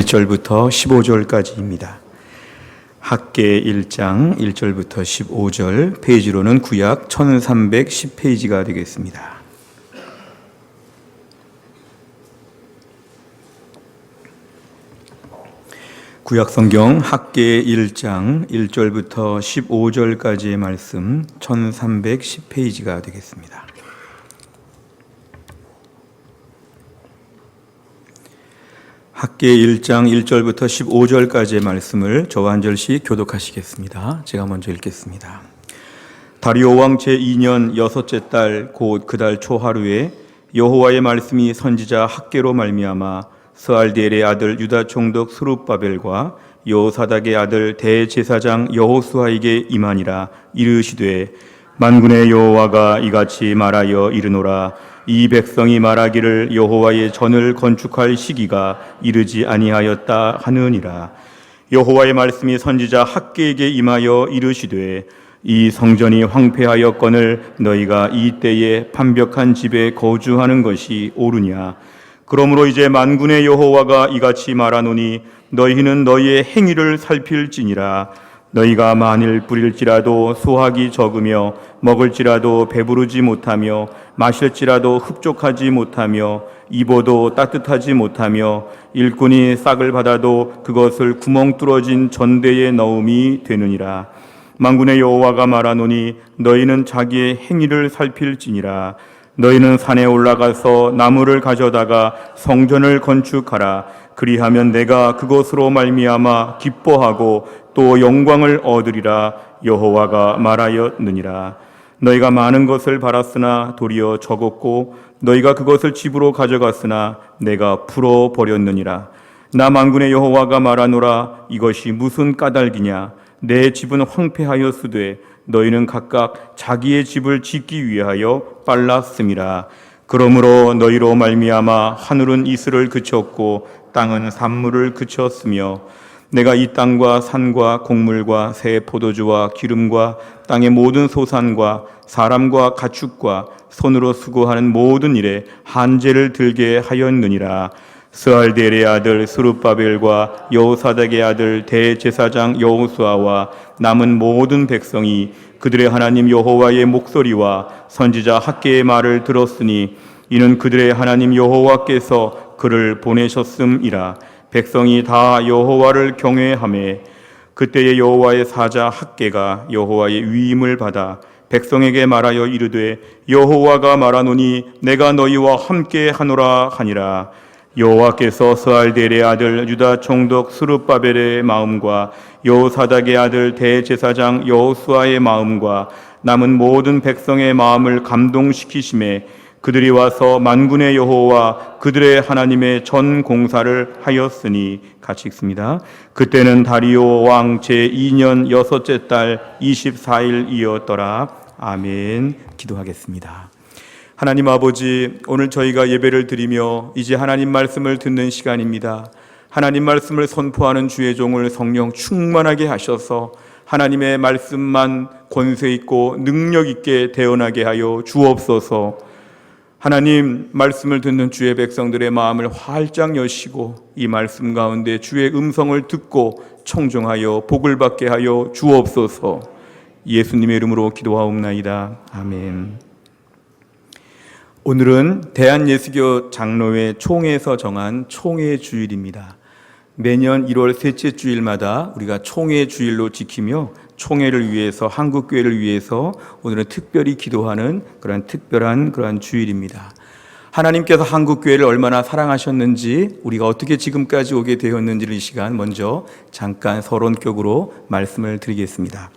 1절부터 15절까지입니다. 학계 1장 1절부터 15절, 페이지로는 구약 1310페이지가 되겠습니다. 구약 성경 학계 1장 1절부터 15절까지의 말씀 1310페이지가 되겠습니다. 학계 1장 1절부터 15절까지의 말씀을 저와 한 절씩 교독하시겠습니다. 제가 먼저 읽겠습니다. 다리오 왕 제2년 여섯째 달 곧 그 달 초하루에 여호와의 말씀이 선지자 학계로 말미암아 스알디엘의 아들 유다 총독 스룹바벨과 여호사닥의 아들 대제사장 여호수아에게 임하니라. 이르시되 만군의 여호와가 이같이 말하여 이르노라. 이 백성이 말하기를 여호와의 전을 건축할 시기가 이르지 아니하였다 하느니라. 여호와의 말씀이 선지자 학계에게 임하여 이르시되 이 성전이 황폐하였거늘 너희가 이 때에 판벽한 집에 거주하는 것이 옳으냐. 그러므로 이제 만군의 여호와가 이같이 말하노니 너희는 너희의 행위를 살필지니라. 너희가 만일 뿌릴지라도 수확이 적으며 먹을지라도 배부르지 못하며 마실지라도 흡족하지 못하며 입어도 따뜻하지 못하며 일꾼이 싹을 받아도 그것을 구멍 뚫어진 전대에 넣음이 되느니라. 만군의 여호와가 말하노니 너희는 자기의 행위를 살필지니라. 너희는 산에 올라가서 나무를 가져다가 성전을 건축하라. 그리하면 내가 그것으로 말미암아 기뻐하고 또 영광을 얻으리라. 여호와가 말하였느니라. 너희가 많은 것을 바랐으나 도리어 적었고 너희가 그것을 집으로 가져갔으나 내가 풀어버렸느니라. 나 만군의 여호와가 말하노라. 이것이 무슨 까닭이냐. 내 집은 황폐하였으되 너희는 각각 자기의 집을 짓기 위하여 빨랐음이라. 그러므로 너희로 말미암아 하늘은 이슬을 그쳤고 땅은 산물을 그쳤으며 내가 이 땅과 산과 곡물과 새 포도주와 기름과 땅의 모든 소산과 사람과 가축과 손으로 수고하는 모든 일에 한제를 들게 하였느니라. 스알디엘의 아들 스룹바벨과 여호사닥의 아들 대제사장 여호수아와 남은 모든 백성이 그들의 하나님 여호와의 목소리와 선지자 학계의 말을 들었으니 이는 그들의 하나님 여호와께서 그를 보내셨음이라. 백성이 다 여호와를 경외하매 그때의 여호와의 사자 학계가 여호와의 위임을 받아 백성에게 말하여 이르되 여호와가 말하노니 내가 너희와 함께 하노라 하니라. 여호와께서 스알디엘의 아들 유다 총독 스룹바벨의 마음과 여호사닥의 아들 대제사장 여호수아의 마음과 남은 모든 백성의 마음을 감동시키심에 그들이 와서 만군의 여호와 그들의 하나님의 전 공사를 하였으니. 같이 읽습니다. 그때는 다리오 왕 제2년 여섯째 달 24일이었더라. 아멘. 기도하겠습니다. 하나님 아버지, 오늘 저희가 예배를 드리며 이제 하나님 말씀을 듣는 시간입니다. 하나님 말씀을 선포하는 주의 종을 성령 충만하게 하셔서 하나님의 말씀만 권세 있고 능력 있게 대언하게 하여 주옵소서. 하나님 말씀을 듣는 주의 백성들의 마음을 활짝 여시고 이 말씀 가운데 주의 음성을 듣고 청종하여 복을 받게 하여 주옵소서. 예수님의 이름으로 기도하옵나이다. 아멘. 오늘은 대한예수교 장로회 총회에서 정한 총회 주일입니다. 매년 1월 셋째 주일마다 우리가 총회 주일로 지키며 총회를 위해서, 한국교회를 위해서 오늘은 특별히 기도하는 그러한 주일입니다. 하나님께서 한국교회를 얼마나 사랑하셨는지, 우리가 어떻게 지금까지 오게 되었는지를 이 시간 먼저 잠깐 서론격으로 말씀을 드리겠습니다.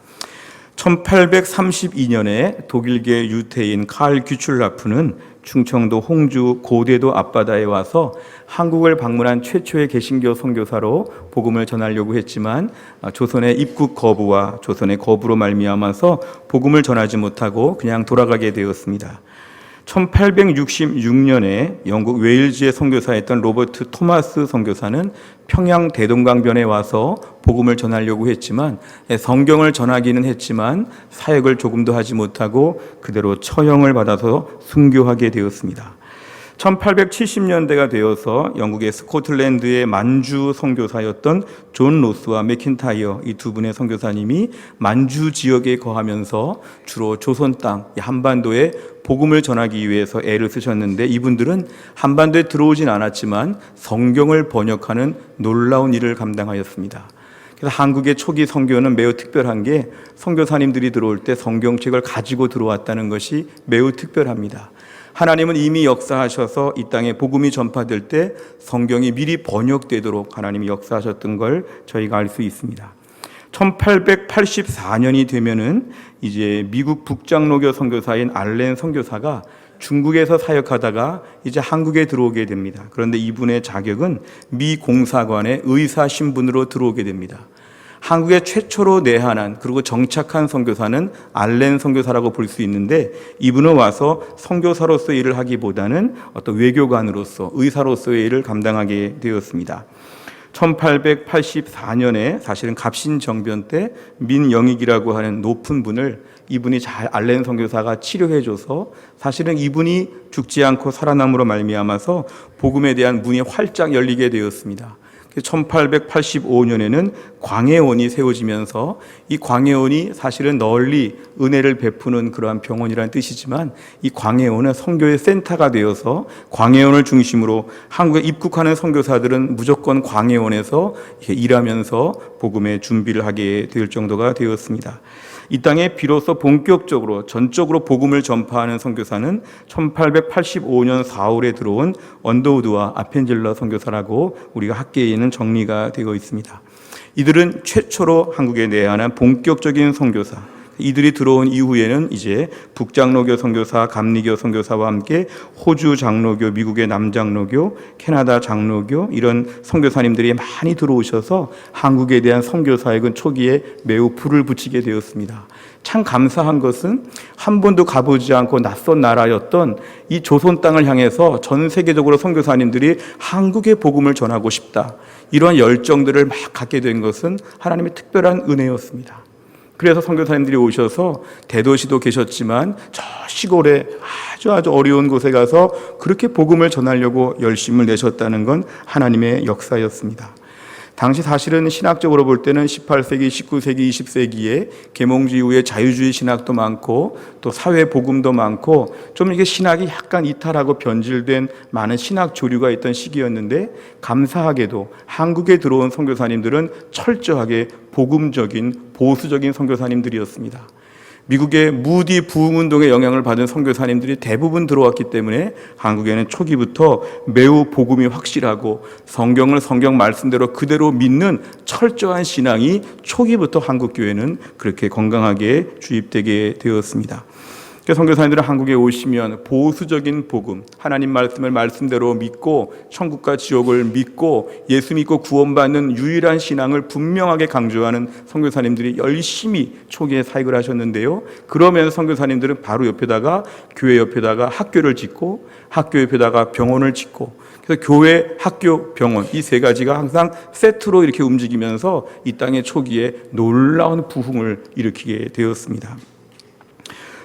1832년에 독일계 유태인 칼 규출라프는 충청도 홍주 고대도 앞바다에 와서 한국을 방문한 최초의 개신교 선교사로 복음을 전하려고 했지만 조선의 입국 거부와 조선의 거부로 말미암아서 복음을 전하지 못하고 그냥 돌아가게 되었습니다. 1866년에 영국 웨일즈의 선교사였던 로버트 토마스 선교사는 평양 대동강변에 와서 복음을 전하려고 했지만 성경을 전하기는 했지만 사역을 조금도 하지 못하고 그대로 처형을 받아서 순교하게 되었습니다. 1870년대가 되어서 영국의 스코틀랜드의 만주 선교사였던 존 로스와 맥킨타이어 이 두 분의 선교사님이 만주 지역에 거하면서 주로 조선 땅 한반도에 복음을 전하기 위해서 애를 쓰셨는데, 이분들은 한반도에 들어오진 않았지만 성경을 번역하는 놀라운 일을 감당하였습니다. 그래서 한국의 초기 선교는 매우 특별한 게 선교사님들이 들어올 때 성경책을 가지고 들어왔다는 것이 매우 특별합니다. 하나님은 이미 역사하셔서 이 땅에 복음이 전파될 때 성경이 미리 번역되도록 하나님이 역사하셨던 걸 저희가 알 수 있습니다. 1884년이 되면은 이제 미국 북장로교 선교사인 알렌 선교사가 중국에서 사역하다가 이제 한국에 들어오게 됩니다. 그런데 이분의 자격은 미 공사관의 의사 신분으로 들어오게 됩니다. 한국의 최초로 내한한 그리고 정착한 선교사는 알렌 선교사라고 볼 수 있는데, 이분은 와서 선교사로서 일을 하기보다는 어떤 외교관으로서 의사로서의 일을 감당하게 되었습니다. 1884년에 사실은 갑신정변 때 민영익이라고 하는 높은 분을 이분이 잘 알렌 선교사가 치료해줘서 사실은 이분이 죽지 않고 살아남으로 말미암아서 복음에 대한 문이 활짝 열리게 되었습니다. 1885년에는 광해원이 세워지면서 이 광해원이 사실은 널리 은혜를 베푸는 그러한 병원이라는 뜻이지만, 이 광해원은 선교의 센터가 되어서 광해원을 중심으로 한국에 입국하는 선교사들은 무조건 광해원에서 일하면서 복음의 준비를 하게 될 정도가 되었습니다. 이 땅에 비로소 본격적으로 전적으로 복음을 전파하는 선교사는 1885년 4월에 들어온 언더우드와 아펜젤러 선교사라고 우리가 학계에는 정리가 되어 있습니다. 이들은 최초로 한국에 내한한 본격적인 선교사, 이들이 들어온 이후에는 이제 북장로교 선교사, 감리교 선교사와 함께 호주 장로교, 미국의 남장로교, 캐나다 장로교 이런 선교사님들이 많이 들어오셔서 한국에 대한 선교 사역은 초기에 매우 불을 붙이게 되었습니다. 참 감사한 것은 한 번도 가보지 않고 낯선 나라였던 이 조선 땅을 향해서 전 세계적으로 선교사님들이 한국의 복음을 전하고 싶다, 이런 열정들을 막 갖게 된 것은 하나님의 특별한 은혜였습니다. 그래서 선교사님들이 오셔서 대도시도 계셨지만 저 시골에 아주 어려운 곳에 가서 그렇게 복음을 전하려고 열심을 내셨다는 건 하나님의 역사였습니다. 당시 사실은 신학적으로 볼 때는 18세기, 19세기, 20세기에 계몽주 이후에 자유주의 신학도 많고 또 사회 복음도 많고 좀 이게 신학이 약간 이탈하고 변질된 많은 신학 조류가 있던 시기였는데, 감사하게도 한국에 들어온 선교사님들은 철저하게 복음적인 보수적인 선교사님들이었습니다. 미국의 무디 부흥운동의 영향을 받은 선교사님들이 대부분 들어왔기 때문에 한국에는 초기부터 매우 복음이 확실하고 성경을 성경 말씀대로 그대로 믿는 철저한 신앙이 초기부터 한국 교회는 그렇게 건강하게 주입되게 되었습니다. 선교사님들은 한국에 오시면 보수적인 복음, 하나님 말씀을 말씀대로 믿고 천국과 지옥을 믿고 예수 믿고 구원받는 유일한 신앙을 분명하게 강조하는 선교사님들이 열심히 초기에 사역을 하셨는데요. 그러면서 선교사님들은 바로 옆에다가 교회 옆에다가 학교를 짓고 학교 옆에다가 병원을 짓고, 그래서 교회, 학교, 병원 이 세 가지가 항상 세트로 이렇게 움직이면서 이 땅의 초기에 놀라운 부흥을 일으키게 되었습니다.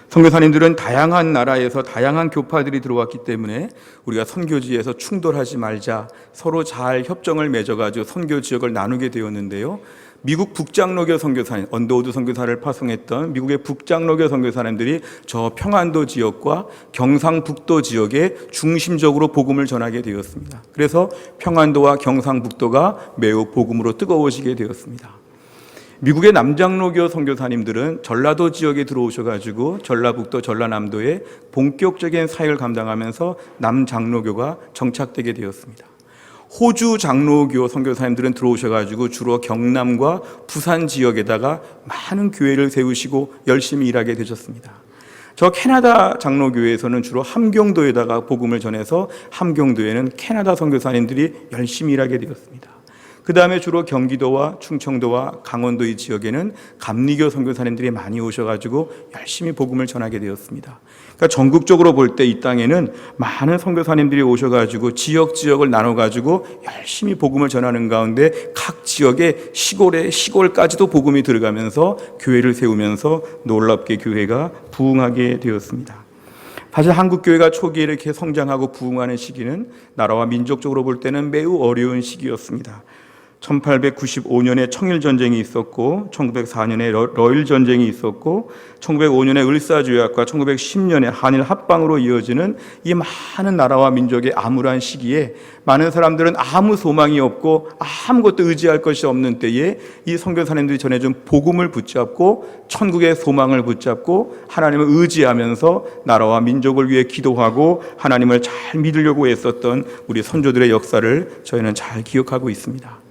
선교사님들은 다양한 나라에서 다양한 교파들이 들어왔기 때문에 우리가 선교지에서 충돌하지 말자, 서로 잘 협정을 맺어가지고 선교 지역을 나누게 되었는데요. 미국 북장로교 선교사님, 언더우드 선교사를 파송했던 미국의 북장로교 선교사님들이 저 평안도 지역과 경상북도 지역에 중심적으로 복음을 전하게 되었습니다. 그래서 평안도와 경상북도가 매우 복음으로 뜨거워지게 되었습니다. 미국의 남장로교 선교사님들은 전라도 지역에 들어오셔가지고 전라북도, 전라남도에 본격적인 사역을 감당하면서 남장로교가 정착되게 되었습니다. 호주 장로교 선교사님들은 들어오셔가지고 주로 경남과 부산 지역에다가 많은 교회를 세우시고 열심히 일하게 되셨습니다. 저 캐나다 장로교회에서는 주로 함경도에다가 복음을 전해서 함경도에는 캐나다 선교사님들이 열심히 일하게 되었습니다. 그 다음에 주로 경기도와 충청도와 강원도 이 지역에는 감리교 선교사님들이 많이 오셔가지고 열심히 복음을 전하게 되었습니다. 그러니까 전국적으로 볼 때 이 땅에는 많은 선교사님들이 오셔가지고 지역을 나눠가지고 열심히 복음을 전하는 가운데 각 지역의 시골까지도 복음이 들어가면서 교회를 세우면서 놀랍게 교회가 부흥하게 되었습니다. 사실 한국교회가 초기에 이렇게 성장하고 부흥하는 시기는 나라와 민족적으로 볼 때는 매우 어려운 시기였습니다. 1895년에 청일전쟁이 있었고 1904년에 러일전쟁이 있었고 1905년에 을사조약과 1910년에 한일 합방으로 이어지는 이 많은 나라와 민족의 암울한 시기에 많은 사람들은 아무 소망이 없고 아무것도 의지할 것이 없는 때에 이 선교사님들이 전해준 복음을 붙잡고 천국의 소망을 붙잡고 하나님을 의지하면서 나라와 민족을 위해 기도하고 하나님을 잘 믿으려고 애썼던 우리 선조들의 역사를 저희는 잘 기억하고 있습니다.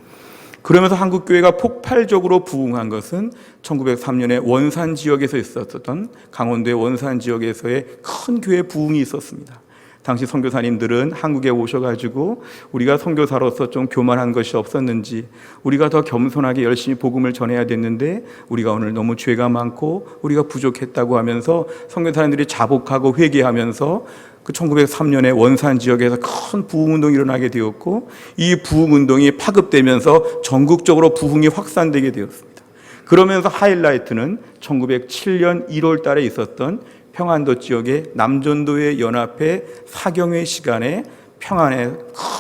그러면서 한국교회가 폭발적으로 부흥한 것은 1903년에 원산 지역에서 있었던 강원도의 원산 지역에서의 큰 교회 부흥이 있었습니다. 당시 선교사님들은 한국에 오셔가지고 우리가 선교사로서 좀 교만한 것이 없었는지, 우리가 더 겸손하게 열심히 복음을 전해야 됐는데 우리가 오늘 너무 죄가 많고 우리가 부족했다고 하면서 선교사님들이 자복하고 회개하면서 그 1903년에 원산 지역에서 큰 부흥운동이 일어나게 되었고, 이 부흥운동이 파급되면서 전국적으로 부흥이 확산되게 되었습니다. 그러면서 하이라이트는 1907년 1월 달에 있었던 평안도 지역의 남전도회 연합회 사경회 시간에 평안에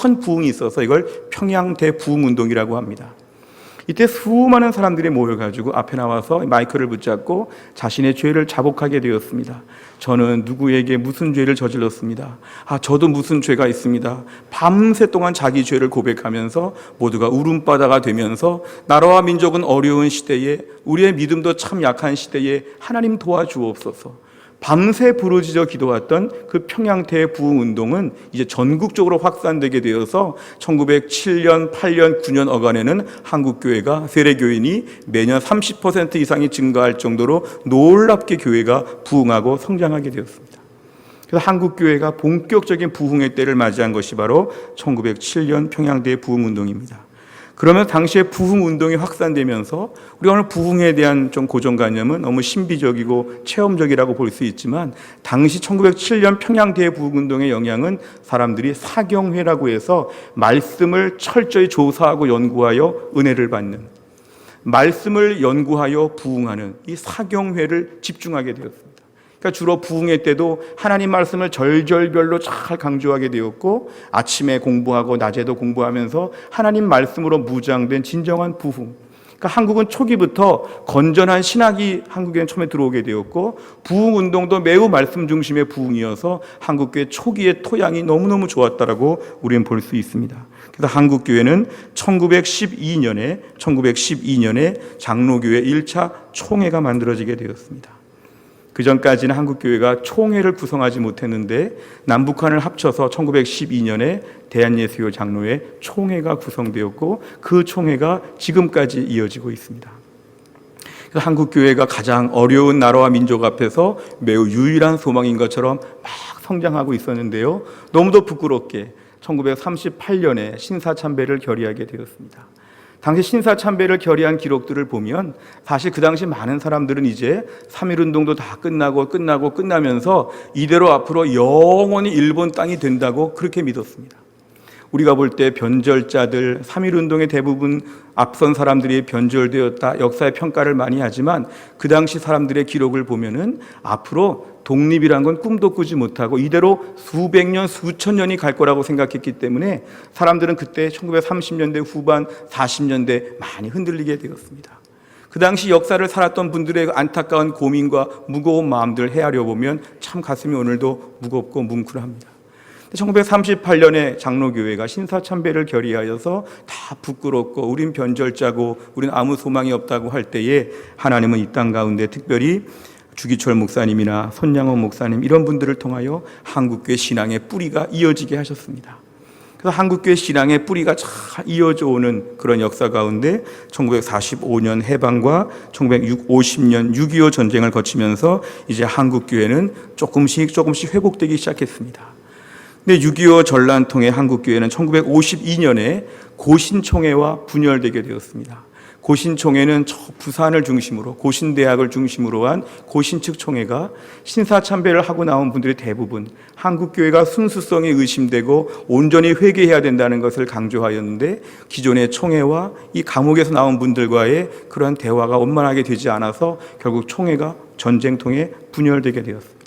큰 부흥이 있어서 이걸 평양대부흥운동이라고 합니다. 이때 수많은 사람들이 모여가지고 앞에 나와서 마이크를 붙잡고 자신의 죄를 자복하게 되었습니다. 저는 누구에게 무슨 죄를 저질렀습니다. 저도 무슨 죄가 있습니다. 밤새 동안 자기 죄를 고백하면서 모두가 울음바다가 되면서 나라와 민족은 어려운 시대에, 우리의 믿음도 참 약한 시대에 하나님 도와주옵소서, 밤새 부르짖어 기도했던 그 평양대 부흥운동은 이제 전국적으로 확산되게 되어서 1907년, 8년, 9년 어간에는 한국교회가 세례교인이 매년 30% 이상이 증가할 정도로 놀랍게 교회가 부흥하고 성장하게 되었습니다. 그래서 한국교회가 본격적인 부흥의 때를 맞이한 것이 바로 1907년 평양대 부흥운동입니다. 그러면 당시에 부흥운동이 확산되면서 우리가 오늘 부흥에 대한 좀 고정관념은 너무 신비적이고 체험적이라고 볼 수 있지만, 당시 1907년 평양대 부흥운동의 영향은 사람들이 사경회라고 해서 말씀을 철저히 조사하고 연구하여 은혜를 받는, 말씀을 연구하여 부흥하는 이 사경회를 집중하게 되었습니다. 그러니까 주로 부흥회 때도 하나님 말씀을 절절별로 잘 강조하게 되었고, 아침에 공부하고 낮에도 공부하면서 하나님 말씀으로 무장된 진정한 부흥. 그러니까 한국은 초기부터 건전한 신학이 한국에 처음에 들어오게 되었고, 부흥운동도 매우 말씀 중심의 부흥이어서 한국교회 초기의 토양이 너무너무 좋았다라고 우리는 볼 수 있습니다. 그래서 한국교회는 1912년에 장로교회 1차 총회가 만들어지게 되었습니다. 그 전까지는 한국교회가 총회를 구성하지 못했는데 남북한을 합쳐서 1912년에 대한예수교 장로회 총회가 구성되었고, 그 총회가 지금까지 이어지고 있습니다. 그래서 한국교회가 가장 어려운 나라와 민족 앞에서 매우 유일한 소망인 것처럼 막 성장하고 있었는데요, 너무도 부끄럽게 1938년에 신사참배를 결의하게 되었습니다. 당시 신사참배를 결의한 기록들을 보면 사실 그 당시 많은 사람들은 이제 3.1운동도 다 끝나면서 이대로 앞으로 영원히 일본 땅이 된다고 그렇게 믿었습니다. 우리가 볼 때 변절자들, 3.1운동의 대부분 앞선 사람들이 변절되었다, 역사의 평가를 많이 하지만 그 당시 사람들의 기록을 보면은 앞으로 독립이란 건 꿈도 꾸지 못하고 이대로 수백 년, 수천 년이 갈 거라고 생각했기 때문에 사람들은 그때 1930년대 후반, 40년대 많이 흔들리게 되었습니다. 그 당시 역사를 살았던 분들의 안타까운 고민과 무거운 마음들을 헤아려 보면 참 가슴이 오늘도 무겁고 뭉클합니다. 1938년에 장로교회가 신사참배를 결의하여서 다 부끄럽고 우린 변절자고 우린 아무 소망이 없다고 할 때에 하나님은 이 땅 가운데 특별히 주기철 목사님이나 손양원 목사님 이런 분들을 통하여 한국교회 신앙의 뿌리가 이어지게 하셨습니다. 그래서 한국교회 신앙의 뿌리가 잘 이어져 오는 그런 역사 가운데 1945년 해방과 1950년 6.25 전쟁을 거치면서 이제 한국교회는 조금씩 회복되기 시작했습니다. 근데 6.25 전란 통해 한국교회는 1952년에 고신총회와 분열되게 되었습니다. 고신총회는 부산을 중심으로, 고신대학을 중심으로 한 고신측 총회가 신사참배를 하고 나온 분들이 대부분 한국교회가 순수성이 의심되고 온전히 회개해야 된다는 것을 강조하였는데, 기존의 총회와 이 감옥에서 나온 분들과의 그러한 대화가 원만하게 되지 않아서 결국 총회가 전쟁통에 분열되게 되었습니다.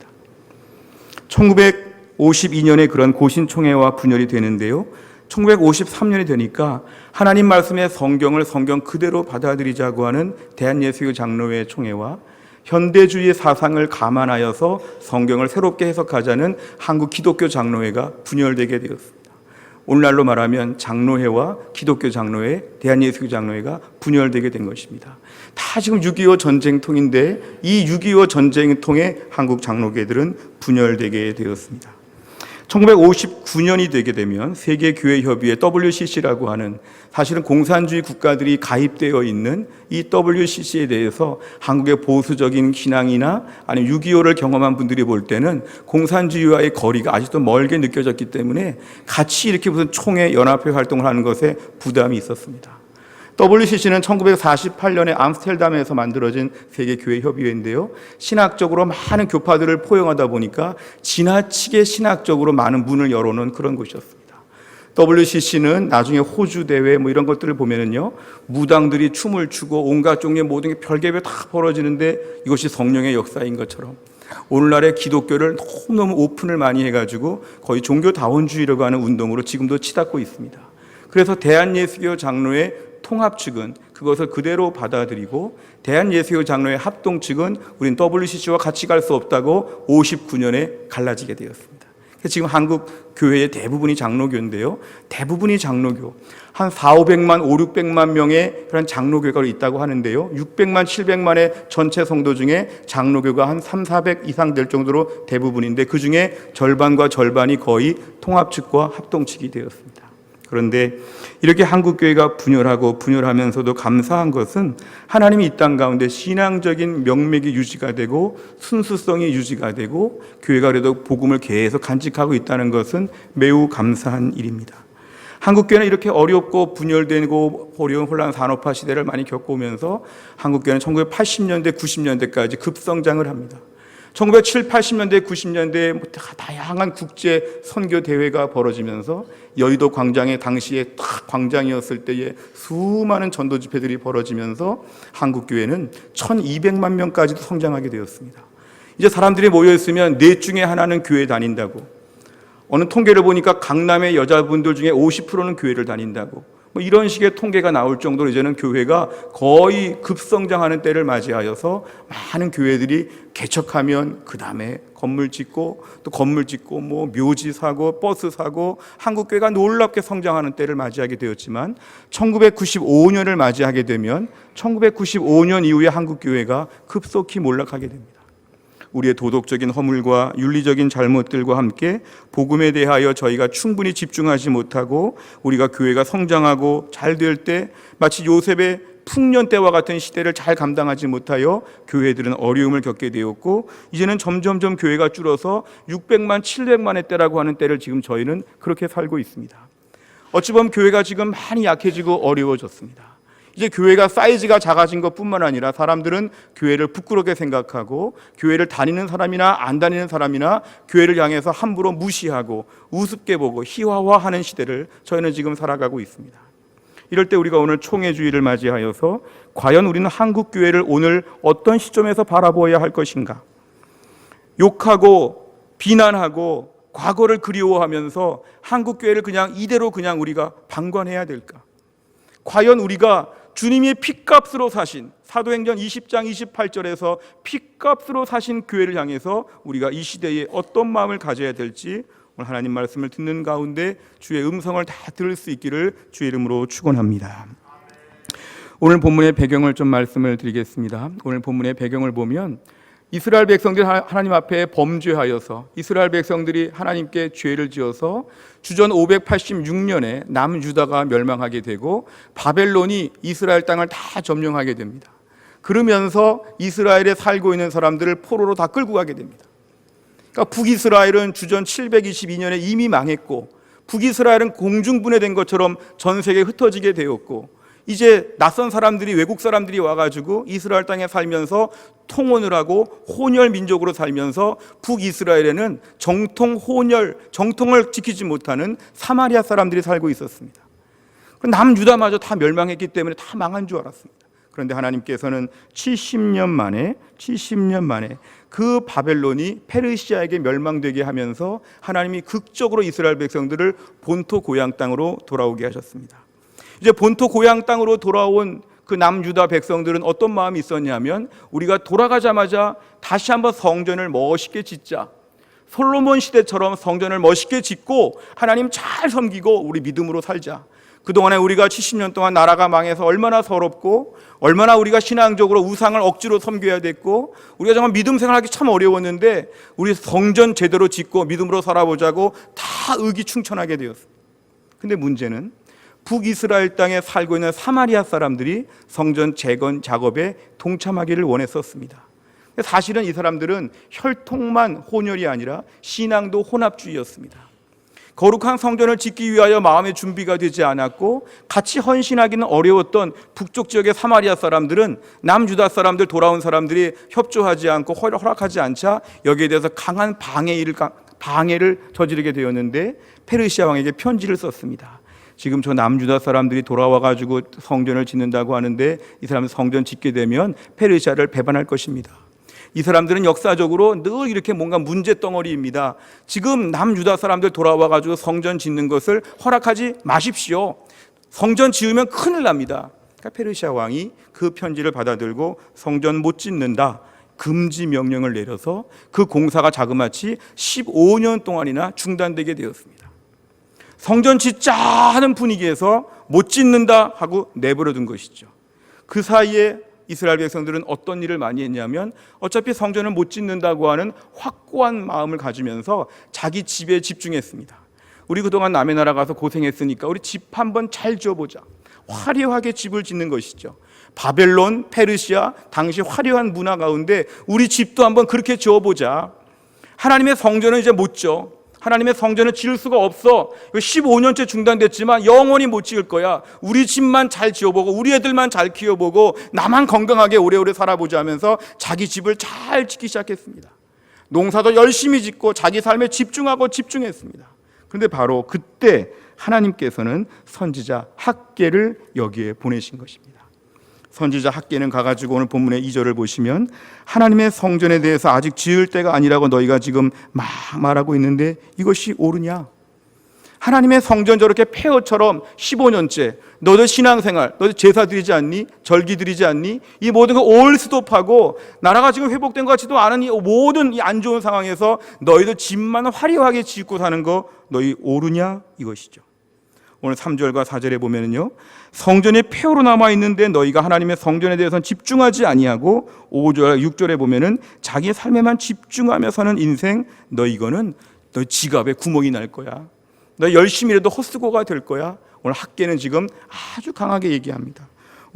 1952년에 그런 고신총회와 분열이 되는데요. 1953년이 되니까 하나님 말씀의 성경을 성경 그대로 받아들이자고 하는 대한예수교 장로회 총회와 현대주의 사상을 감안하여서 성경을 새롭게 해석하자는 한국 기독교 장로회가 분열되게 되었습니다. 오늘날로 말하면 장로회와 기독교 장로회, 대한예수교 장로회가 분열되게 된 것입니다. 다 지금 6.25 전쟁통인데 이 6.25 전쟁통에 한국 장로교회들은 분열되게 되었습니다. 1959년이 되게 되면 세계교회협의회 WCC라고 하는 사실은 공산주의 국가들이 가입되어 있는 이 WCC에 대해서 한국의 보수적인 신앙이나 아니면 6.25를 경험한 분들이 볼 때는 공산주의와의 거리가 아직도 멀게 느껴졌기 때문에 같이 이렇게 무슨 총회 연합회 활동을 하는 것에 부담이 있었습니다. WCC는 1948년에 암스테르담에서 만들어진 세계교회협의회인데요. 신학적으로 많은 교파들을 포용하다 보니까 지나치게 신학적으로 많은 문을 열어놓은 그런 곳이었습니다. WCC는 나중에 호주 대회 뭐 이런 것들을 보면은요, 무당들이 춤을 추고 온갖 종류의 모든 게 별개별 다 벌어지는데 이것이 성령의 역사인 것처럼 오늘날의 기독교를 너무너무 오픈을 많이 해가지고 거의 종교다원주의라고 하는 운동으로 지금도 치닫고 있습니다. 그래서 대한예수교 장로회 통합 측은 그것을 그대로 받아들이고 대한예수교 장로회 합동 측은 우린 WCC와 같이 갈 수 없다고 59년에 갈라지게 되었습니다. 그래서 지금 한국 교회의 대부분이 장로교인데요. 대부분이 장로교. 한 400~500만, 500~600만 명의 그런 장로교가 있다고 하는데요. 600만, 700만의 전체 성도 중에 장로교가 한 300~400 이상 될 정도로 대부분인데 그 중에 절반과 절반이 거의 통합 측과 합동 측이 되었습니다. 그런데 이렇게 한국교회가 분열하면서도 감사한 것은 하나님이 이 땅 가운데 신앙적인 명맥이 유지가 되고 순수성이 유지가 되고 교회가 그래도 복음을 계속 간직하고 있다는 것은 매우 감사한 일입니다. 한국교회는 이렇게 어렵고 분열되고 어려운 혼란 산업화 시대를 많이 겪어오면서 한국교회는 1980년대, 90년대까지 급성장을 합니다. 1970, 80년대, 90년대에 다양한 국제 선교 대회가 벌어지면서 여의도 광장에 당시에 딱 광장이었을 때에 수많은 전도 집회들이 벌어지면서 한국 교회는 1200만 명까지도 성장하게 되었습니다. 이제 사람들이 모여 있으면 넷 중에 하나는 교회 다닌다고. 어느 통계를 보니까 강남의 여자분들 중에 50%는 교회를 다닌다고. 뭐 이런 식의 통계가 나올 정도로 이제는 교회가 거의 급성장하는 때를 맞이하여서 많은 교회들이 개척하면 그 다음에 건물 짓고 또 건물 짓고 뭐 묘지 사고 버스 사고 한국 교회가 놀랍게 성장하는 때를 맞이하게 되었지만 1995년을 맞이하게 되면 1995년 이후에 한국 교회가 급속히 몰락하게 됩니다. 우리의 도덕적인 허물과 윤리적인 잘못들과 함께 복음에 대하여 저희가 충분히 집중하지 못하고 우리가 교회가 성장하고 잘 될 때 마치 요셉의 풍년 때와 같은 시대를 잘 감당하지 못하여 교회들은 어려움을 겪게 되었고 이제는 점점점 교회가 줄어서 600만, 700만의 때라고 하는 때를 지금 저희는 그렇게 살고 있습니다. 어찌 보면 교회가 지금 많이 약해지고 어려워졌습니다. 이제 교회가 사이즈가 작아진 것뿐만 아니라 사람들은 교회를 부끄럽게 생각하고 교회를 다니는 사람이나 안 다니는 사람이나 교회를 향해서 함부로 무시하고 우습게 보고 희화화하는 시대를 저희는 지금 살아가고 있습니다. 이럴 때 우리가 오늘 총회주의를 맞이하여서 과연 우리는 한국 교회를 오늘 어떤 시점에서 바라보아야 할 것인가? 욕하고 비난하고 과거를 그리워하면서 한국 교회를 그냥 이대로 그냥 우리가 방관해야 될까? 과연 우리가 주님이 핏값으로 사신 사도행전 20장 28절에서 핏값으로 사신 교회를 향해서 우리가 이 시대에 어떤 마음을 가져야 될지 오늘 하나님 말씀을 듣는 가운데 주의 음성을 다 들을 수 있기를 주의 이름으로 축원합니다. 오늘 본문의 배경을 좀 말씀을 드리겠습니다. 오늘 본문의 배경을 보면 이스라엘 백성들이 하나님 앞에 범죄하여서 이스라엘 백성들이 하나님께 죄를 지어서 주전 586년에 남유다가 멸망하게 되고 바벨론이 이스라엘 땅을 다 점령하게 됩니다. 그러면서 이스라엘에 살고 있는 사람들을 포로로 다 끌고 가게 됩니다. 그러니까 북이스라엘은 주전 722년에 이미 망했고 북이스라엘은 공중분해된 것처럼 전 세계에 흩어지게 되었고 이제 낯선 사람들이 외국 사람들이 와가지고 이스라엘 땅에 살면서 통혼을 하고 혼혈 민족으로 살면서 북이스라엘에는 정통을 지키지 못하는 사마리아 사람들이 살고 있었습니다. 남유다마저 다 멸망했기 때문에 다 망한 줄 알았습니다. 그런데 하나님께서는 70년 만에 그 바벨론이 페르시아에게 멸망되게 하면서 하나님이 극적으로 이스라엘 백성들을 본토 고향 땅으로 돌아오게 하셨습니다. 이제 본토 고향 땅으로 돌아온 그 남유다 백성들은 어떤 마음이 있었냐면, 우리가 돌아가자마자 다시 한번 성전을 멋있게 짓자, 솔로몬 시대처럼 성전을 멋있게 짓고 하나님 잘 섬기고 우리 믿음으로 살자. 그동안에 우리가 70년 동안 나라가 망해서 얼마나 서럽고, 얼마나 우리가 신앙적으로 우상을 억지로 섬겨야 됐고, 우리가 정말 믿음 생활하기 참 어려웠는데 우리 성전 제대로 짓고 믿음으로 살아보자고 다 의기충천하게 되었습니다. 근데 문제는 북이스라엘 땅에 살고 있는 사마리아 사람들이 성전 재건 작업에 동참하기를 원했었습니다. 사실은 이 사람들은 혈통만 혼혈이 아니라 신앙도 혼합주의였습니다. 거룩한 성전을 짓기 위하여 마음의 준비가 되지 않았고 같이 헌신하기는 어려웠던 북쪽 지역의 사마리아 사람들은 남유다 사람들, 돌아온 사람들이 협조하지 않고 허락하지 않자 여기에 대해서 강한 방해를 저지르게 되었는데, 페르시아 왕에게 편지를 썼습니다. 지금 저 남유다 사람들이 돌아와가지고 성전을 짓는다고 하는데 이 사람은 성전 짓게 되면 페르시아를 배반할 것입니다. 이 사람들은 역사적으로 늘 이렇게 뭔가 문제덩어리입니다. 지금 남유다 사람들 돌아와가지고 성전 짓는 것을 허락하지 마십시오. 성전 지으면 큰일 납니다. 그러니까 페르시아 왕이 그 편지를 받아들고 성전 못 짓는다 금지 명령을 내려서 그 공사가 자그마치 15년 동안이나 중단되게 되었습니다. 성전 짓자 하는 분위기에서 못 짓는다 하고 내버려 둔 것이죠. 그 사이에 이스라엘 백성들은 어떤 일을 많이 했냐면, 어차피 성전을 못 짓는다고 하는 확고한 마음을 가지면서 자기 집에 집중했습니다. 우리 그동안 남의 나라 가서 고생했으니까 우리 집 한번 잘 지어보자. 화려하게 집을 짓는 것이죠. 바벨론, 페르시아, 당시 화려한 문화 가운데 우리 집도 한번 그렇게 지어보자. 하나님의 성전은 이제 못 지어. 하나님의 성전을 지을 수가 없어. 15년째 중단됐지만 영원히 못 지을 거야. 우리 집만 잘 지어보고 우리 애들만 잘 키워보고 나만 건강하게 오래오래 살아보자 하면서 자기 집을 잘 짓기 시작했습니다. 농사도 열심히 짓고 자기 삶에 집중했습니다. 그런데 바로 그때 하나님께서는 선지자 학개를 여기에 보내신 것입니다. 선지자 학개는 가가지고 오늘 본문의 2절을 보시면, 하나님의 성전에 대해서 아직 지을 때가 아니라고 너희가 지금 막 말하고 있는데 이것이 옳으냐? 하나님의 성전 저렇게 폐허처럼 15년째 너희들 신앙생활, 너희들 제사 드리지 않니? 절기 드리지 않니? 이 모든 거 올스톱하고 나라가 지금 회복된 것 같지도 않은 이 모든 이 안 좋은 상황에서 너희들 집만 화려하게 짓고 사는 거 너희 옳으냐? 이것이죠. 오늘 3절과 4절에 보면은요, 성전이 폐허로 남아 있는데 너희가 하나님의 성전에 대해서는 집중하지 아니하고 5절, 6절에 보면은 자기의 삶에만 집중하며 사는 인생, 너 이거는 너 지갑에 구멍이 날 거야. 너 열심히 일해도 헛수고가 될 거야. 오늘 학개는 지금 아주 강하게 얘기합니다.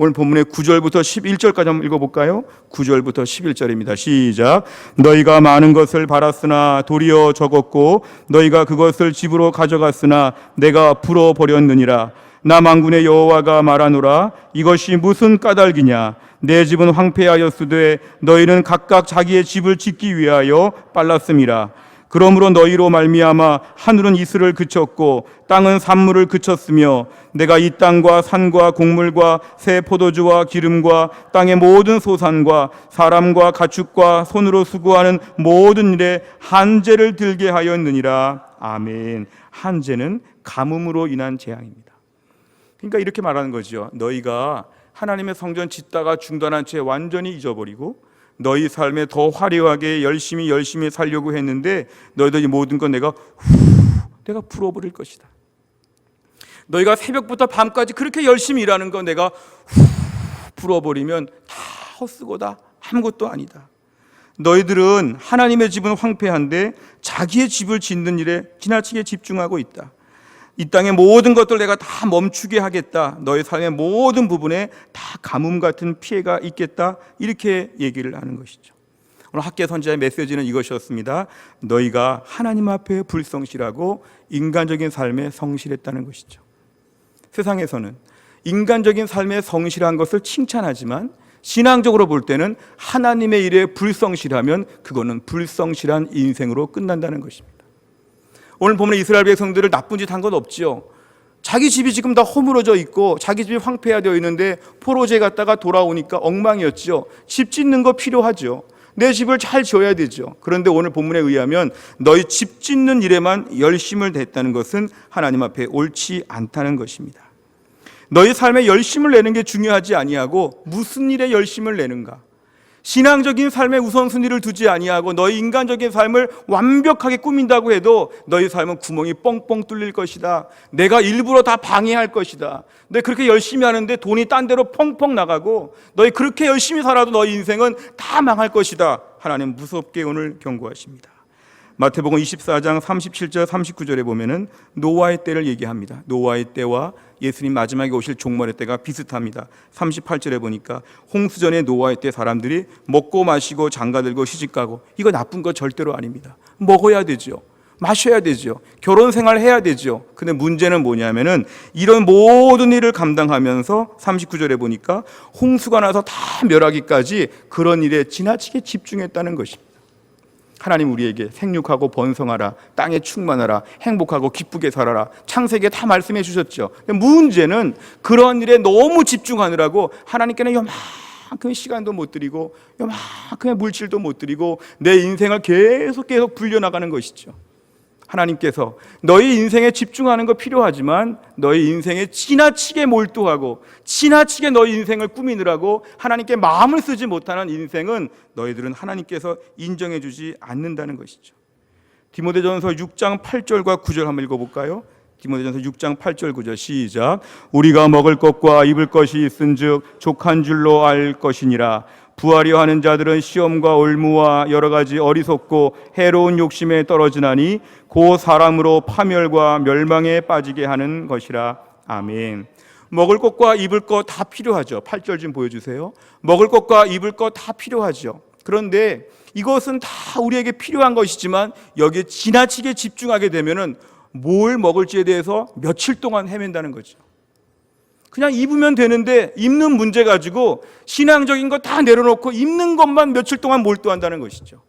오늘 본문의 9절부터 11절까지 한번 읽어볼까요? 9절부터 11절입니다. 시작. 너희가 많은 것을 바랐으나 도리어 적었고 너희가 그것을 집으로 가져갔으나 내가 풀어버렸느니라. 나 만군의 여호와가 말하노라. 이것이 무슨 까닭이냐? 내 집은 황폐하였으되 너희는 각각 자기의 집을 짓기 위하여 빨랐음이라. 그러므로 너희로 말미암아 하늘은 이슬을 그쳤고 땅은 산물을 그쳤으며 내가 이 땅과 산과 곡물과 새 포도주와 기름과 땅의 모든 소산과 사람과 가축과 손으로 수고하는 모든 일에 한재를 들게 하였느니라. 아멘. 한재는 가뭄으로 인한 재앙입니다. 그러니까 이렇게 말하는 거죠. 너희가 하나님의 성전 짓다가 중단한 채 완전히 잊어버리고 너희 삶에 더 화려하게 열심히 살려고 했는데 너희들 이 모든 건 내가 풀어버릴 것이다. 너희가 새벽부터 밤까지 그렇게 열심히 일하는 거 내가 풀어버리면 다 헛수고다. 아무것도 아니다. 너희들은 하나님의 집은 황폐한데 자기의 집을 짓는 일에 지나치게 집중하고 있다. 이 땅의 모든 것들 내가 다 멈추게 하겠다. 너의 삶의 모든 부분에 다 가뭄 같은 피해가 있겠다. 이렇게 얘기를 하는 것이죠. 오늘 학개 선지자의 메시지는 이것이었습니다. 너희가 하나님 앞에 불성실하고 인간적인 삶에 성실했다는 것이죠. 세상에서는 인간적인 삶에 성실한 것을 칭찬하지만 신앙적으로 볼 때는 하나님의 일에 불성실하면 그거는 불성실한 인생으로 끝난다는 것입니다. 오늘 보면 이스라엘 백성들을 나쁜 짓 한 건 없지요. 자기 집이 지금 다 허물어져 있고 자기 집이 황폐화되어 있는데 포로제 갔다가 돌아오니까 엉망이었죠. 집 짓는 거 필요하죠. 내 집을 잘 지어야 되죠. 그런데 오늘 본문에 의하면 너희 집 짓는 일에만 열심을 냈다는 것은 하나님 앞에 옳지 않다는 것입니다. 너희 삶에 열심을 내는 게 중요하지 아니하고 무슨 일에 열심을 내는가? 신앙적인 삶에 우선순위를 두지 아니하고 너희 인간적인 삶을 완벽하게 꾸민다고 해도 너희 삶은 구멍이 뻥뻥 뚫릴 것이다. 내가 일부러 다 방해할 것이다. 너 그렇게 열심히 하는데 돈이 딴 데로 펑펑 나가고 너희 그렇게 열심히 살아도 너희 인생은 다 망할 것이다. 하나님 무섭게 오늘 경고하십니다. 마태복음 24장 37절 39절에 보면은 노아의 때를 얘기합니다. 노아의 때와 예수님 마지막에 오실 종말의 때가 비슷합니다. 38절에 보니까 홍수전에 노아의 때 사람들이 먹고 마시고 장가들고 시집가고, 이거 나쁜 거 절대로 아닙니다. 먹어야 되죠. 마셔야 되죠. 결혼 생활 해야 되죠. 근데 문제는 뭐냐면은 이런 모든 일을 감당하면서 39절에 보니까 홍수가 나서 다 멸하기까지 그런 일에 지나치게 집중했다는 것입니다. 하나님 우리에게 생육하고 번성하라, 땅에 충만하라, 행복하고 기쁘게 살아라, 창세기에 다 말씀해 주셨죠. 근데 문제는 그런 일에 너무 집중하느라고 하나님께는 요만큼의 시간도 못 드리고 요만큼의 물질도 못 드리고 내 인생을 계속 불려나가는 것이죠. 하나님께서 너희 인생에 집중하는 거 필요하지만 너희 인생에 지나치게 몰두하고 지나치게 너희 인생을 꾸미느라고 하나님께 마음을 쓰지 못하는 인생은 너희들은 하나님께서 인정해 주지 않는다는 것이죠. 디모데전서 6장 8절과 9절 한번 읽어볼까요? 디모데전서 6장 8절 9절 시작. 우리가 먹을 것과 입을 것이 있은즉 족한 줄로 알 것이니라. 부하려 하는 자들은 시험과 올무와 여러 가지 어리석고 해로운 욕심에 떨어지나니 그 사람으로 파멸과 멸망에 빠지게 하는 것이라. 아멘. 먹을 것과 입을 것 다 필요하죠. 8절 좀 보여주세요. 먹을 것과 입을 것 다 필요하죠. 그런데 이것은 다 우리에게 필요한 것이지만 여기에 지나치게 집중하게 되면은 뭘 먹을지에 대해서 며칠 동안 헤맨다는 거죠. 그냥 입으면 되는데 입는 문제 가지고 신앙적인 거 다 내려놓고 입는 것만 며칠 동안 몰두한다는 것이죠.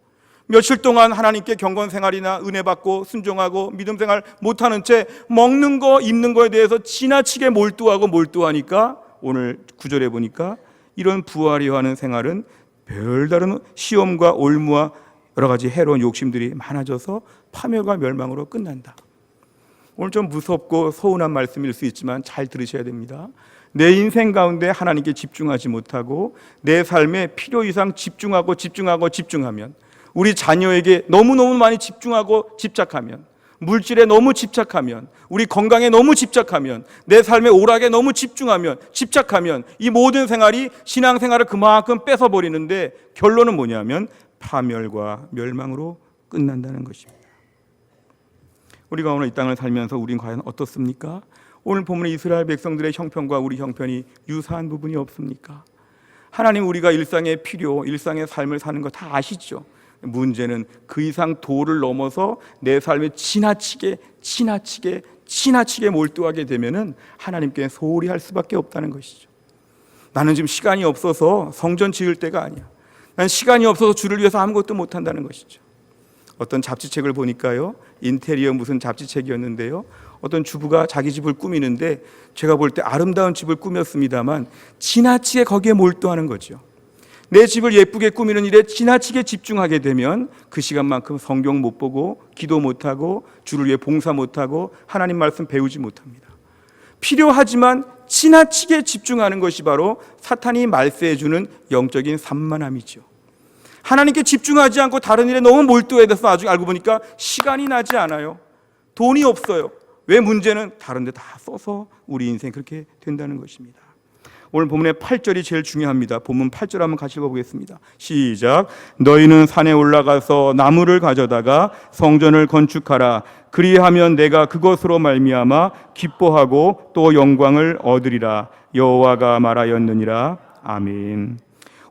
며칠 동안 하나님께 경건 생활이나 은혜 받고 순종하고 믿음 생활 못하는 채 먹는 거 입는 거에 대해서 지나치게 몰두하니까 오늘 9절에 보니까 이런 부하려 하는 생활은 별다른 시험과 올무와 여러 가지 해로운 욕심들이 많아져서 파멸과 멸망으로 끝난다. 오늘 좀 무섭고 서운한 말씀일 수 있지만 잘 들으셔야 됩니다. 내 인생 가운데 하나님께 집중하지 못하고 내 삶에 필요 이상 집중하면 우리 자녀에게 너무너무 많이 집중하고 집착하면, 물질에 너무 집착하면, 우리 건강에 너무 집착하면, 내 삶의 오락에 너무 집착하면 이 모든 생활이 신앙생활을 그만큼 뺏어버리는데 결론은 뭐냐면 파멸과 멸망으로 끝난다는 것입니다. 우리가 오늘 이 땅을 살면서 우린 과연 어떻습니까? 오늘 본문의 이스라엘 백성들의 형편과 우리 형편이 유사한 부분이 없습니까? 하나님 우리가 일상의 필요, 일상의 삶을 사는 거 다 아시죠? 문제는 그 이상 도를 넘어서 내 삶에 지나치게 몰두하게 되면은 하나님께 소홀히 할 수밖에 없다는 것이죠. 나는 지금 시간이 없어서 성전 지을 때가 아니야. 난 시간이 없어서 주를 위해서 아무것도 못한다는 것이죠. 어떤 잡지책을 보니까요, 인테리어 무슨 잡지책이었는데요, 어떤 주부가 자기 집을 꾸미는데 제가 볼 때 아름다운 집을 꾸몄습니다만 지나치게 거기에 몰두하는 거죠. 내 집을 예쁘게 꾸미는 일에 지나치게 집중하게 되면 그 시간만큼 성경 못 보고 기도 못하고 주를 위해 봉사 못하고 하나님 말씀 배우지 못합니다. 필요하지만 지나치게 집중하는 것이 바로 사탄이 말세해주는 영적인 산만함이죠. 하나님께 집중하지 않고 다른 일에 너무 몰두해서 나중에 알고 보니까 시간이 나지 않아요. 돈이 없어요. 왜? 문제는 다른 데 다 써서 우리 인생 그렇게 된다는 것입니다. 오늘 본문의 8절이 제일 중요합니다. 본문 8절 한번 같이 읽어보겠습니다. 시작. 너희는 산에 올라가서 나무를 가져다가 성전을 건축하라. 그리하면 내가 그것으로 말미암아 기뻐하고 또 영광을 얻으리라. 여호와가 말하였느니라. 아멘.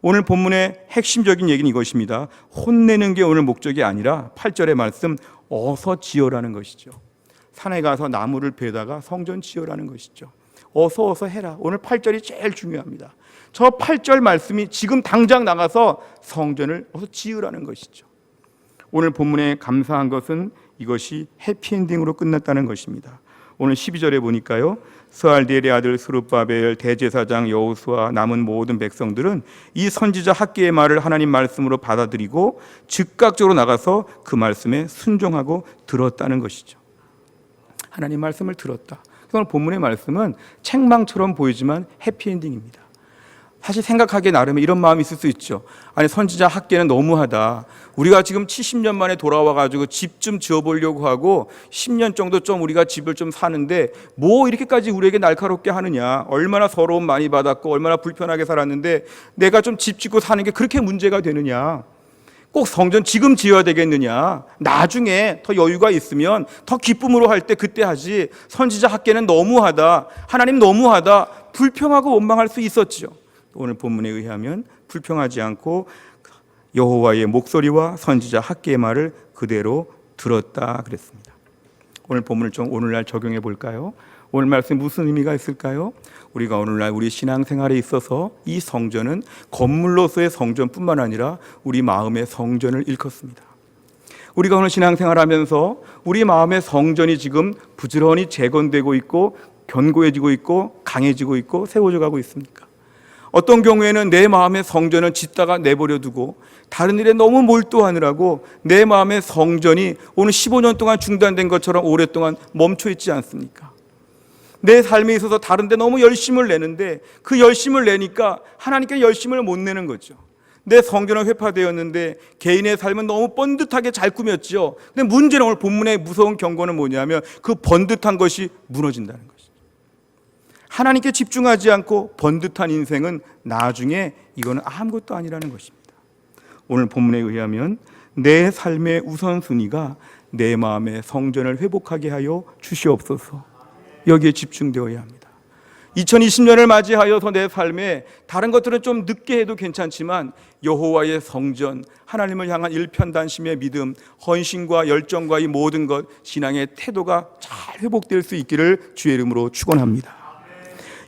오늘 본문의 핵심적인 얘기는 이것입니다. 혼내는 게 오늘 목적이 아니라 8절의 말씀 어서 지어라는 것이죠. 산에 가서 나무를 베다가 성전 지어라는 것이죠. 어서 해라. 오늘 8절이 제일 중요합니다. 저 8절 말씀이 지금 당장 나가서 성전을 어서 지으라는 것이죠. 오늘 본문에 감사한 것은 이것이 해피엔딩으로 끝났다는 것입니다. 오늘 12절에 보니까요, 스알디엘의 아들 스룹바벨, 대제사장 여호수아, 남은 모든 백성들은 이 선지자 학개의 말을 하나님 말씀으로 받아들이고 즉각적으로 나가서 그 말씀에 순종하고 들었다는 것이죠. 하나님 말씀을 들었다. 오늘 본문의 말씀은 책망처럼 보이지만 해피엔딩입니다. 사실 생각하기에 나름의 이런 마음이 있을 수 있죠. 아니, 선지자 학개는 너무하다. 우리가 지금 70년 만에 돌아와가지고 집 좀 지어보려고 하고 10년 정도 좀 우리가 집을 좀 사는데 뭐 이렇게까지 우리에게 날카롭게 하느냐. 얼마나 서러움 많이 받았고 얼마나 불편하게 살았는데 내가 좀 집 짓고 사는 게 그렇게 문제가 되느냐. 꼭 성전 지금 지어야 되겠느냐. 나중에 더 여유가 있으면 더 기쁨으로 할 때 그때 하지. 선지자 학개는 너무하다. 하나님 너무하다. 불평하고 원망할 수 있었죠. 오늘 본문에 의하면 불평하지 않고 여호와의 목소리와 선지자 학개의 말을 그대로 들었다 그랬습니다. 오늘 본문을 좀 오늘날 적용해 볼까요? 오늘 말씀 무슨 의미가 있을까요? 우리가 오늘날 우리 신앙생활에 있어서 이 성전은 건물로서의 성전뿐만 아니라 우리 마음의 성전을 일컫습니다. 우리가 오늘 신앙생활하면서 우리 마음의 성전이 지금 부지런히 재건되고 있고 견고해지고 있고 강해지고 있고 세워져 가고 있습니까? 어떤 경우에는 내 마음의 성전을 짓다가 내버려 두고 다른 일에 너무 몰두하느라고 내 마음의 성전이 오늘 15년 동안 중단된 것처럼 오랫동안 멈춰 있지 않습니까? 내 삶에 있어서 다른 데 너무 열심을 내는데 그 열심을 내니까 하나님께 열심을 못 내는 거죠. 내 성전은 회파되었는데 개인의 삶은 너무 번듯하게 잘 꾸몄죠. 근데 문제는 오늘 본문의 무서운 경고는 뭐냐면 그 번듯한 것이 무너진다는 거죠. 하나님께 집중하지 않고 번듯한 인생은 나중에 이거는 아무것도 아니라는 것입니다. 오늘 본문에 의하면 내 삶의 우선순위가 내 마음의 성전을 회복하게 하여 주시옵소서. 여기에 집중되어야 합니다. 2020년을 맞이하여서 내 삶에 다른 것들은 좀 늦게 해도 괜찮지만 여호와의 성전, 하나님을 향한 일편단심의 믿음, 헌신과 열정과 이 모든 것, 신앙의 태도가 잘 회복될 수 있기를 주의 이름으로 축원합니다.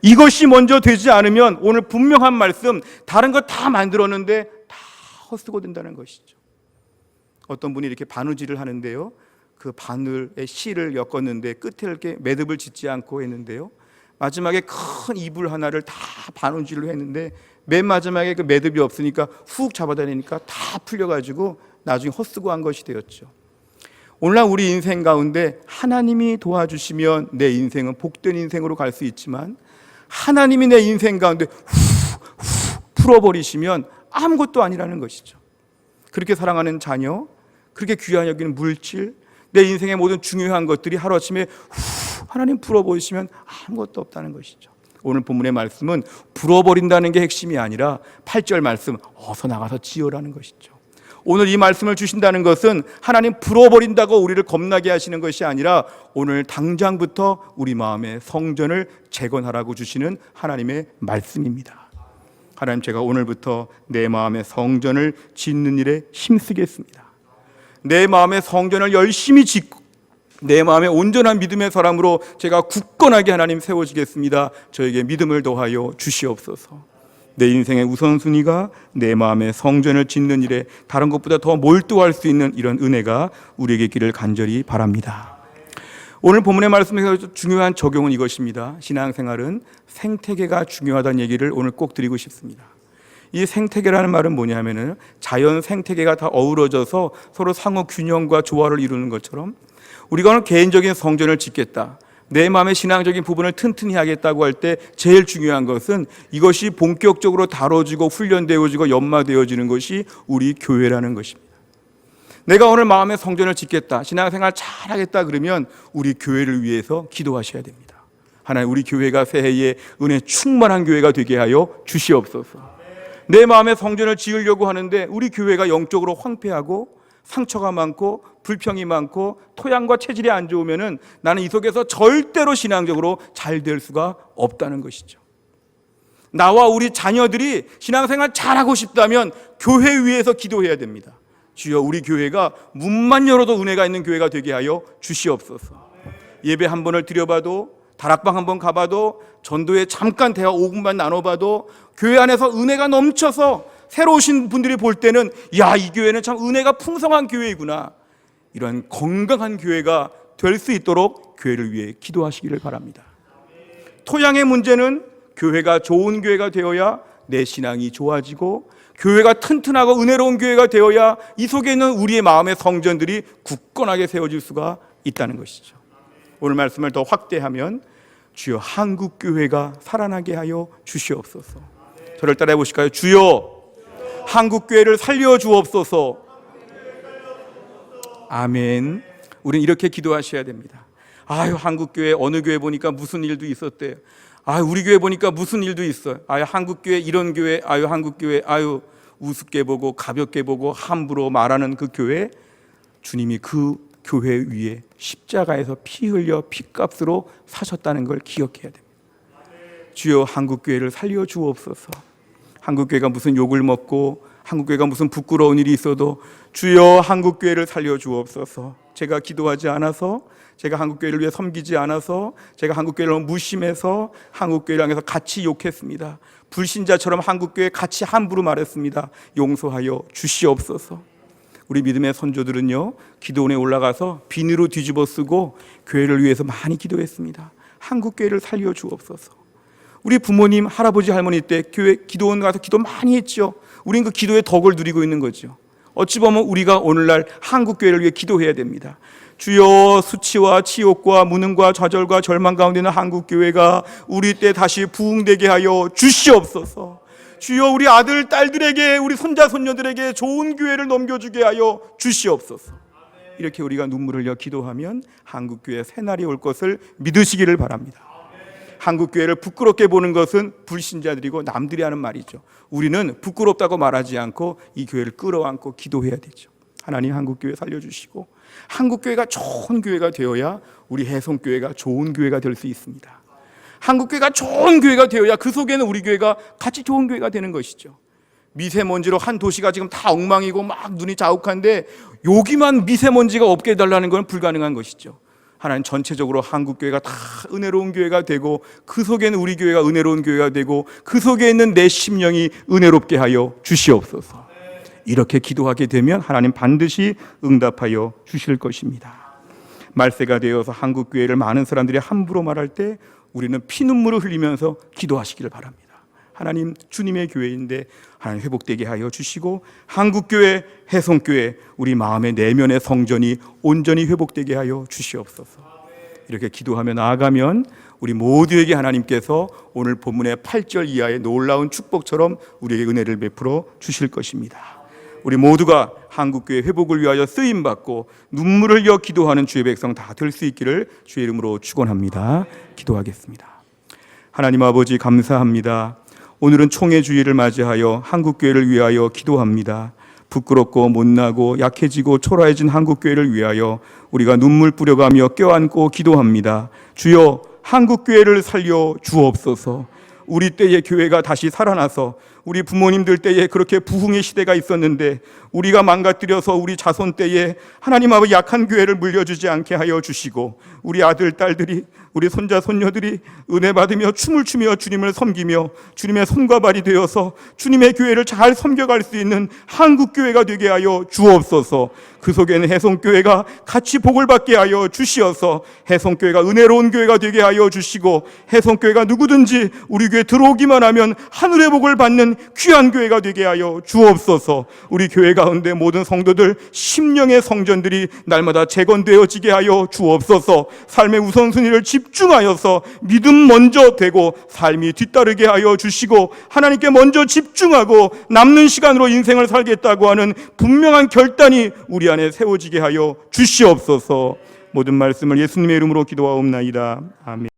이것이 먼저 되지 않으면 오늘 분명한 말씀, 다른 거 다 만들었는데 다 헛수고 된다는 것이죠. 어떤 분이 이렇게 바느질을 하는데요, 그 바늘에 실을 엮었는데 끝에 이렇게 매듭을 짓지 않고 했는데요, 마지막에 큰 이불 하나를 다 바느질로 했는데 맨 마지막에 그 매듭이 없으니까 훅 잡아다니니까 다 풀려가지고 나중에 헛수고 한 것이 되었죠. 오늘날 우리 인생 가운데 하나님이 도와주시면 내 인생은 복된 인생으로 갈 수 있지만 하나님이 내 인생 가운데 후 풀어버리시면 아무것도 아니라는 것이죠. 그렇게 사랑하는 자녀, 그렇게 귀한 여기는 물질, 내 인생의 모든 중요한 것들이 하루아침에 하나님 풀어버리시면 아무것도 없다는 것이죠. 오늘 본문의 말씀은 풀어버린다는 게 핵심이 아니라 8절 말씀, 어서 나가서 지어라는 것이죠. 오늘 이 말씀을 주신다는 것은 하나님 풀어버린다고 우리를 겁나게 하시는 것이 아니라 오늘 당장부터 우리 마음의 성전을 재건하라고 주시는 하나님의 말씀입니다. 하나님, 제가 오늘부터 내 마음의 성전을 짓는 일에 힘쓰겠습니다. 내 마음의 성전을 열심히 짓고 내 마음의 온전한 믿음의 사람으로 제가 굳건하게 하나님 세워지겠습니다. 저에게 믿음을 더하여 주시옵소서. 내 인생의 우선순위가 내 마음의 성전을 짓는 일에 다른 것보다 더 몰두할 수 있는 이런 은혜가 우리에게 있기를 간절히 바랍니다. 오늘 본문의 말씀에서 중요한 적용은 이것입니다. 신앙생활은 생태계가 중요하다는 얘기를 오늘 꼭 드리고 싶습니다. 이 생태계라는 말은 뭐냐면은 자연 생태계가 다 어우러져서 서로 상호 균형과 조화를 이루는 것처럼 우리가 오늘 개인적인 성전을 짓겠다, 내 마음의 신앙적인 부분을 튼튼히 하겠다고 할 때 제일 중요한 것은 이것이 본격적으로 다뤄지고 훈련되어지고 연마되어지는 것이 우리 교회라는 것입니다. 내가 오늘 마음의 성전을 짓겠다, 신앙생활 잘하겠다 그러면 우리 교회를 위해서 기도하셔야 됩니다. 하나님, 우리 교회가 새해에 은혜 충만한 교회가 되게 하여 주시옵소서. 내 마음의 성전을 지으려고 하는데 우리 교회가 영적으로 황폐하고 상처가 많고 불평이 많고 토양과 체질이 안 좋으면은 나는 이 속에서 절대로 신앙적으로 잘 될 수가 없다는 것이죠. 나와 우리 자녀들이 신앙생활 잘하고 싶다면 교회 위에서 기도해야 됩니다. 주여, 우리 교회가 문만 열어도 은혜가 있는 교회가 되게 하여 주시옵소서. 예배 한 번을 드려봐도, 다락방 한 번 가봐도, 전도에 잠깐 대화 5분만 나눠봐도 교회 안에서 은혜가 넘쳐서 새로 오신 분들이 볼 때는 야, 이 교회는 참 은혜가 풍성한 교회이구나, 이런 건강한 교회가 될 수 있도록 교회를 위해 기도하시기를 바랍니다. 토양의 문제는 교회가 좋은 교회가 되어야 내 신앙이 좋아지고, 교회가 튼튼하고 은혜로운 교회가 되어야 이 속에 있는 우리의 마음의 성전들이 굳건하게 세워질 수가 있다는 것이죠. 오늘 말씀을 더 확대하면, 주여 한국 교회가 살아나게 하여 주시옵소서. 저를 따라해 보실까요? 주여 한국 교회를 살려 주옵소서. 아멘. 우리는 이렇게 기도하셔야 됩니다. 아유, 한국 교회 어느 교회 보니까 무슨 일도 있었대요. 아유, 우리 교회 보니까 무슨 일도 있어요. 아유, 한국 교회 이런 교회, 아유, 한국 교회, 아유, 우습게 보고 가볍게 보고 함부로 말하는 그 교회, 주님이 그 교회 위에 십자가에서 피 흘려 피값으로 사셨다는 걸 기억해야 됩니다. 주여 한국 교회를 살려 주옵소서. 한국 교회가 무슨 욕을 먹고 한국 교회가 무슨 부끄러운 일이 있어도 주여 한국 교회를 살려 주옵소서. 제가 기도하지 않아서, 제가 한국 교회를 위해 섬기지 않아서, 제가 한국 교회를 무심해서 한국 교회를 향해서 같이 욕했습니다. 불신자처럼 한국 교회 같이 함부로 말했습니다. 용서하여 주시옵소서. 우리 믿음의 선조들은요, 기도원에 올라가서 비누로 뒤집어 쓰고 교회를 위해서 많이 기도했습니다. 한국 교회를 살려 주옵소서. 우리 부모님, 할아버지, 할머니 때 교회 기도원 가서 기도 많이 했죠. 우린 그 기도의 덕을 누리고 있는 거죠. 어찌 보면 우리가 오늘날 한국 교회를 위해 기도해야 됩니다. 주여 수치와 치욕과 무능과 좌절과 절망 가운데 있는 한국 교회가 우리 때 다시 부흥되게 하여 주시옵소서. 주여 우리 아들, 딸들에게, 우리 손자, 손녀들에게 좋은 교회를 넘겨주게 하여 주시옵소서. 이렇게 우리가 눈물을 흘려 기도하면 한국 교회에 새날이 올 것을 믿으시기를 바랍니다. 한국 교회를 부끄럽게 보는 것은 불신자들이고 남들이 하는 말이죠. 우리는 부끄럽다고 말하지 않고 이 교회를 끌어안고 기도해야 되죠. 하나님 한국 교회 살려주시고, 한국 교회가 좋은 교회가 되어야 우리 해성교회가 좋은 교회가 될 수 있습니다. 한국 교회가 좋은 교회가 되어야 그 속에는 우리 교회가 같이 좋은 교회가 되는 것이죠. 미세먼지로 한 도시가 지금 다 엉망이고 막 눈이 자욱한데 여기만 미세먼지가 없게 해달라는 건 불가능한 것이죠. 하나님 전체적으로 한국 교회가 다 은혜로운 교회가 되고, 그 속에는 우리 교회가 은혜로운 교회가 되고, 그 속에 있는 내 심령이 은혜롭게 하여 주시옵소서. 이렇게 기도하게 되면 하나님 반드시 응답하여 주실 것입니다. 말세가 되어서 한국 교회를 많은 사람들이 함부로 말할 때 우리는 피눈물을 흘리면서 기도하시기를 바랍니다. 하나님, 주님의 교회인데 하나님 회복되게 하여 주시고, 한국교회, 해성교회, 우리 마음의 내면의 성전이 온전히 회복되게 하여 주시옵소서. 이렇게 기도하며 나아가면 우리 모두에게 하나님께서 오늘 본문의 8절 이하의 놀라운 축복처럼 우리에게 은혜를 베풀어 주실 것입니다. 우리 모두가 한국교회 회복을 위하여 쓰임받고 눈물을 흘려 기도하는 주의 백성 다 될 수 있기를 주의 이름으로 축원합니다. 기도하겠습니다. 하나님 아버지, 감사합니다. 오늘은 총회 주일을 맞이하여 한국교회를 위하여 기도합니다. 부끄럽고 못나고 약해지고 초라해진 한국교회를 위하여 우리가 눈물 뿌려가며 껴안고 기도합니다. 주여 한국교회를 살려 주옵소서. 우리 때의 교회가 다시 살아나서, 우리 부모님들 때에 그렇게 부흥의 시대가 있었는데 우리가 망가뜨려서 우리 자손 때에 하나님 아버지 약한 교회를 물려주지 않게 하여 주시고, 우리 아들, 딸들이, 우리 손자, 손녀들이 은혜 받으며 춤을 추며 주님을 섬기며 주님의 손과 발이 되어서 주님의 교회를 잘 섬겨갈 수 있는 한국교회가 되게 하여 주옵소서. 그 속에는 해성교회가 같이 복을 받게 하여 주시어서 해성교회가 은혜로운 교회가 되게 하여 주시고, 해성교회가 누구든지 우리 교회 들어오기만 하면 하늘의 복을 받는 귀한 교회가 되게 하여 주옵소서. 우리 교회 가운데 모든 성도들 심령의 성전들이 날마다 재건되어지게 하여 주옵소서. 삶의 우선순위를 집중하여서 믿음 먼저 되고 삶이 뒤따르게 하여 주시고, 하나님께 먼저 집중하고 남는 시간으로 인생을 살겠다고 하는 분명한 결단이 우리 안에 세워지게 하여 주시옵소서. 모든 말씀을 예수님의 이름으로 기도하옵나이다. 아멘.